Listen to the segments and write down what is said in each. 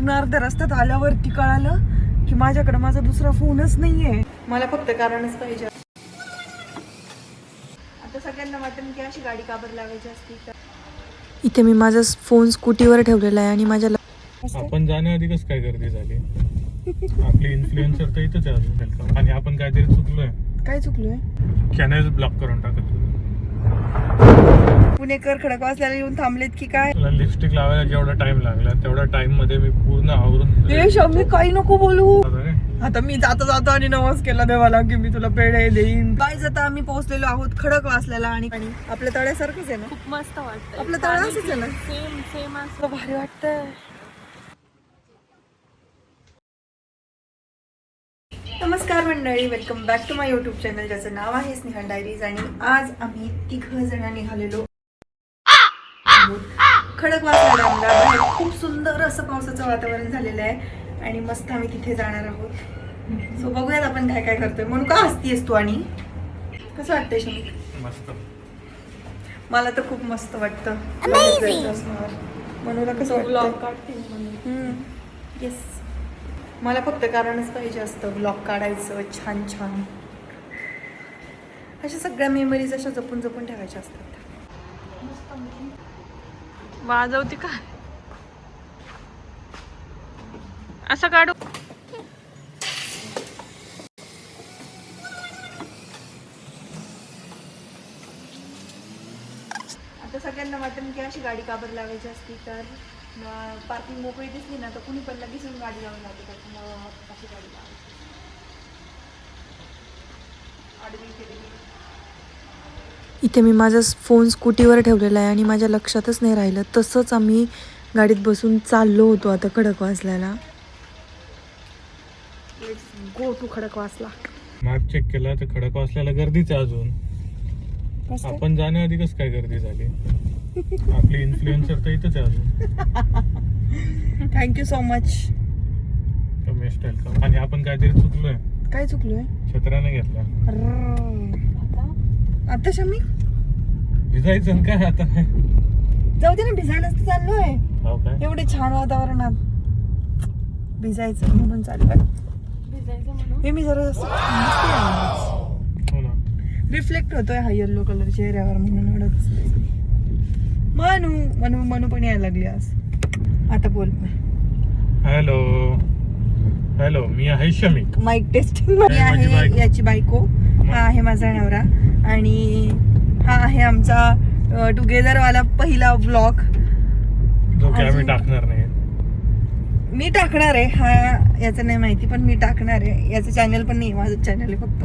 पूर्ण अर्ध्या रस्त्यात आल्यावरती कळालं की माझ्याकडे माझा दुसरा फोनच नाहीये. मला फक्त कारणच पाहिजे. आता सगळ्यांना वाटेल की अशी गाडी का बरं लावायची असती. तर इथे मी माझा फोन स्कूटीवर ठेवलेला आहे आणि माझ्या आपण जाण्याआधी कसं काय गर्दी झाली. आपली इन्फ्लुएन्सर तर इथंच आहे अजून वेलकम. आणि आपण काहीतरी चुकलोय. काय चुकलोय? चॅनल ब्लॉक करून टाकत तुला. पुणेकर खडकवासल्याला येऊन थांबलेत की काय? तुला लिपस्टिक लावायला जेवढा टाइम लागला तेवढ्या टाइम मध्ये मी पूर्ण आवरून मी काही नको बोलू. काय? आता मी जाता आणि नवस केला देवाला की मी तुला पेढे देईन. गाईज आता आम्ही पोहोचलेलो आहोत खडकवासल्याला आणि आपल्या तळ्यासारखंच आहे ना. खूप मस्त वाटतं. आपलं तळ असंच आहे ना. सेम असं असं भारी वाटतंय. नमस्कार मंडळी, welcome back to my YouTube channel ज्याचं नाव आहे स्नेहल डायरीज. आणि आज आम्ही 3 जण निघालेलो खडकवासला डॅमला. बाहेर खूप सुंदर असं पावसाचं वातावरण झालेलं आहे आणि मस्त आम्ही तिथे जाणार आहोत. सो बघूयात आपण काय काय करतोय. म्हणून का हसतीयस तू? आणि कसं वाटतंय शमिक? मस्त. मला तर खूप मस्त वाटतं. मनूला कसं ब्लॉग वाटतं? काढते. येस, मला फक्त कारणच पाहिजे असतं ब्लॉग काढायचं छान छान. अशा सगळ्या मेमरीज अशा जपून जपून ठेवायच्या असतात. वाजवते का असं काढू? आता सगळ्यांना वाटेल की अशी गाडी का बरं लावायची असती. तर पार्किंग मोकळी दिसली ना तर कुणी पण लगेच गाडी लावून जाते. त्याच्यामुळं अशी गाडी लावायची आडवी केलेली. इथे मी माझा फोन स्कूटीवर ठेवलेला आहे आणि माझ्या लक्षातच नाही राहिलं. तसंच आम्ही गाडीत बसून चाललो होतो आता खडकवासल्याला. Go to Khadakwasla. Map check केला तर खडकवासल्याला गर्दीच आहे अजून. आपण जाण्याआधी कसं काय गर्दी झाली. आपली इन्फ्लुएन्सर तर इथंच आहे अजून. Thank you so much. Best welcome. आणि आपण काहीतरी चुकलोय. काय चुकलोय? छत्र्याने घेतला. आता शमी भिजायचं काय आता. जाऊ दे ना, भिजायलाच तर चाललोय. हो काय? एवढे छान वातावरणात भिजायचं म्हणून चाललोय. भिजायचं म्हणून हे मी जरा हो ना. रिफ्लेक्ट होतोय हा येल्लो कलर चेहऱ्यावर म्हणून एवढं दिसतंय. मनू पण यायला लागली आज. आता बोल. हॅलो हॅलो, मी आहे शमिक. Mic testing. मी आहे याची बायको. हा आहे माझा नवरा आणि हा आहे आमचा टुगेदर वाला पहिला व्लॉग जो की आम्ही टाकणार नाही. मी टाकणार आहे. हा याचं नाही माहिती पण मी टाकणार आहे. याचं चॅनल पण नाही, माझं चॅनल आहे फक्त.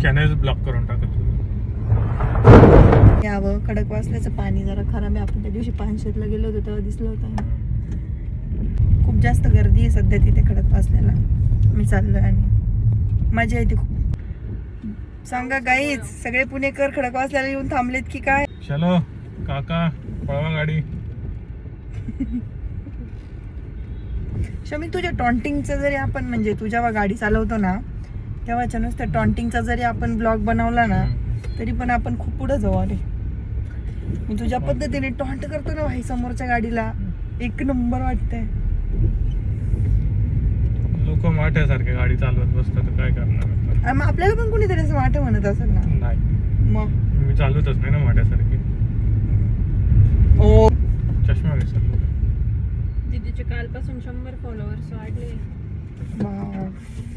चॅनल ब्लॉक करून टाकत. यावं खडकवासल्याचं पाणी जरा खराब आहे. आपण त्या दिवशी पानशेतला गेलो होतो तेव्हा दिसलं होतं. खूप जास्त गर्दी आहे सध्या तिथे खडकवासल्याला. मी चाललोय आणि मजा येते खूप. सांगा गाईज, सगळे पुणेकर खडकवासल्याला येऊन थांबलेत की काय? चलो काका, पळवा गाडी. शमी, तुझ्या टॉन्टिंगचं जरी आपण म्हणजे तू जेव्हा गाडी चालवतो ना तेव्हाच्या नुसत्या टॉन्टिंगचा जरी आपण ब्लॉग बनवला ना तरी पण आपण खूप पुढे जाऊ. अरे मी तुझ्या पद्धतीने टॉन्ट करतो ना भाई समोरच्या गाडीला, एक नंबर वाटतंय. लोक माठ्यासारखे गाडी चालवत बसतात तर काय करणार. मग आपल्याला पण कोणीतरी असं वाट म्हणत असेल ना. नाही, मग मी चालवतच नाही ना माठ्यासारखी. ओ चष्मा विसरलो. दीदीचे कालपासून 100 फॉलोअर्स वाढले.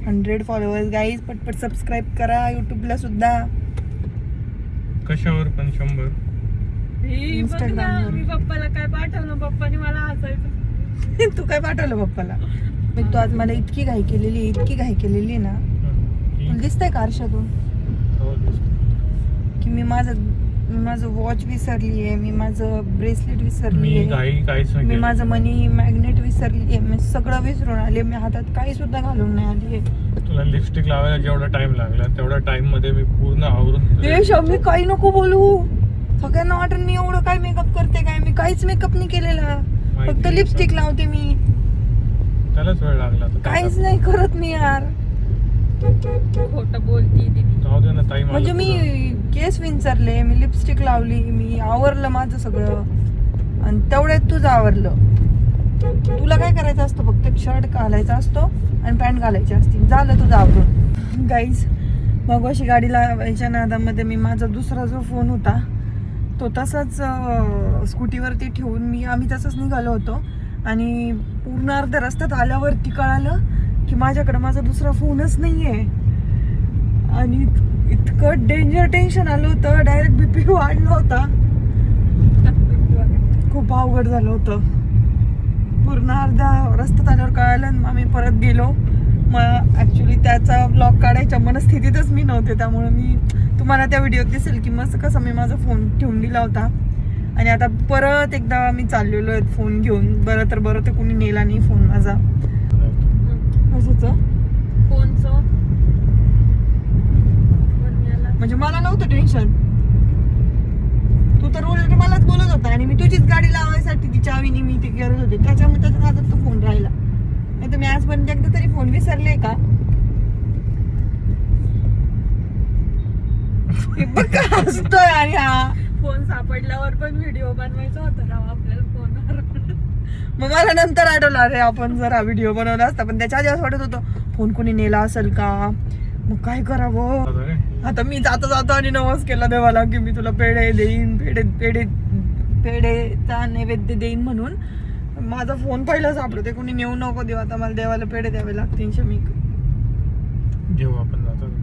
100 फॉलोअर्स गाईज. पटपट सबस्क्राईब करा युट्यूबला सुद्धा. कशावर पण 100. Instagram वर. मी पप्पाला काय पाठवलं, पप्पाने मला हसायचं. तू काय पाठवलं पप्पाला? मी तू आज मला इतकी घाई केलेली ना. तुला दिसतंय का आरशातून की मी माझं वॉच विसरली आहे, मी माझं ब्रेसलेट विसरली आहे, मी माझं मनी मॅग्नेट विसरली आहे. मी सगळं विसरून आले. मी हातात काही सुद्धा घालून नाही आली आहे. तुला लिपस्टिक लावायला जेवढा टाइम लागला तेवढ्या टाइम मध्ये मी पूर्ण आवरून. मी काही नको बोलू. सगळ्यांना वाटून मी एवढं काय मेकअप करते काय. मी काहीच मेकअप नाही केलेला, फक्त लिपस्टिक लावते मी. त्यालाच वेळ लागला. काहीच नाही करत मी यार. खोटं बोलती दीदी. जाऊ दे ना ताई. म्हणजे मी केस विंचरले, मी लिपस्टिक लावली, मी आवरलं माझं सगळं आणि तेवढ्यात तुझं आवरलं. तुला करायचा असतो, फक्त एक शर्ट घालायचा असतो आणि पॅन्ट घालायची असते, झालं तुझं आवरून. गाईज मग अशी गाडी लावायच्या नादामध्ये मी माझा दुसरा जो फोन होता तो तसाच स्कूटीवरती ठेवून आम्ही तसंच निघालो होतो आणि पूर्ण अर्ध्या रस्त्यात आल्यावरती कळालं की माझ्याकडे माझा दुसरा फोनच नाही आहे. आणि इतकं डेंजर टेन्शन आलं होतं, डायरेक्ट BP वाढला होता, खूप अवघड झालं होतं. पूर्ण अर्धा रस्त्यात आल्यावर कळालं आणि मग आम्ही परत गेलो. मग ॲक्च्युली त्याचा ब्लॉग काढायच्या मनस्थितीतच मी नव्हते, त्यामुळे मी तुम्हाला त्या व्हिडिओत दिसेल की मस्त कसं मी माझा फोन ठेवून दिला होता. आणि आता परत एकदा मी चाललेलो आहे फोन घेऊन. बरं तर कुणी नेला नाही फोन माझा. कशाचं फोनचं म्हणजे मला नव्हतं टेन्शन, तू तर उलट मलाच बोलत होता आणि मी तुझीच गाडी लावायसाठी ती चावीनी मी ती करत होते, त्याच्यामुळे त्याच्या नादात तो फोन राहिला. नाही तर मी आजपर्यंत एकदा तरी फोन विसरले का? बघ का हसतोय. आणि हा फोन सापडल्यावर पण व्हिडिओ बनवायचा होता राव आपल्याला फोनवर. मग मला नंतर आठवलं, अरे आपण जर हा व्हिडिओ बनवला असता, पण त्याच्या आधी असं वाटत होतं फोन कोणी नेला असेल का, मग काय करावं. आता मी जातो आणि नवस केला देवाला की मी तुला पेढे देईन, पेढेचा नैवेद्य देईन म्हणून. माझा फोन पहिला सापडतो, कोणी नेऊ नको देऊ. आता मला देवाला पेढे द्यावे लागतील. शमिक घेऊ आपण जाता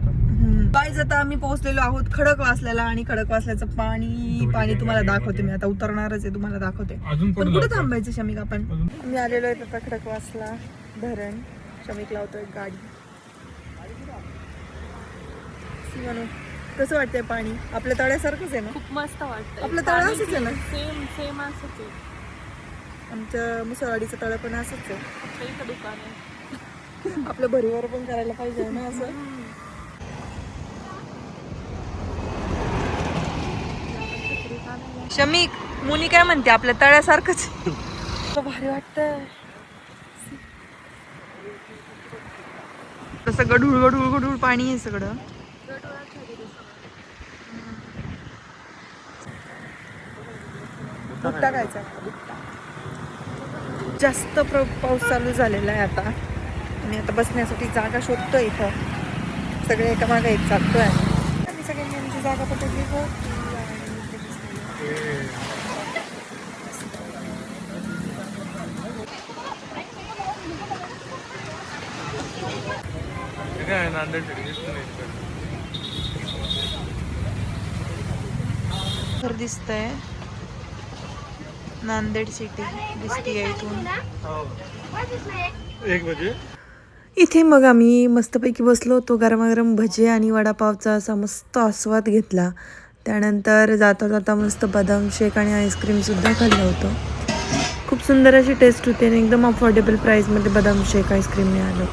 गाईज आता आम्ही पोहोचलेलो आहोत खडकवासल्याला आणि खडकवासल्याचं पाणी तुम्हाला दाखवते. मी आता उतरणारच आहे, तुम्हाला दाखवते. पण कुठे थांबायचं शमिक आपण? मी आलेलो आहे आता खडकवासला धरण. शमिक लावतोय गाडी. म्हणून कसं वाटतंय पाणी? आपल्या तळ्यासारखंच आहे ना? खूप मस्त वाटतं. आपलं तळ असंच आहे ना? सेम असंच आहे. आमच्या मुसळवाडीचं तळ पण असंच आहे. फक्त इथं दुकान आहे. आपलं भरीवर पण करायला पाहिजे ना असं. शमिक मुनी काय म्हणते? आपल्या तळ्यासारखंच भारी वाटतंय. तसं गढूळ गढूळ गढूळ पाणी आहे सगळं. दूध टाकायचं. जास्त पाऊस चालू झालेला आहे आता आणि आता बसण्यासाठी जागा शोधतोय. इथं सगळे एकामागे एक चालतोय. आम्ही सगळ्यांनी आमची जागा पकडली हो. घर दिसतंय. नांदेड सिटी दिसतीये इथून. 1 बजे इथे मग आम्ही मस्तपैकी बसलो होतो. गरमागरम भजे आणि वडापावचा असा मस्त आस्वाद घेतला. त्यानंतर जाता जाता मस्त बदाम शेक आणि आईस्क्रीमसुद्धा खाल्लं होतं. खूप सुंदर अशी टेस्ट होती आणि एकदम अफोर्डेबल प्राईसमध्ये बदाम शेक आईस्क्रीम मिळालं.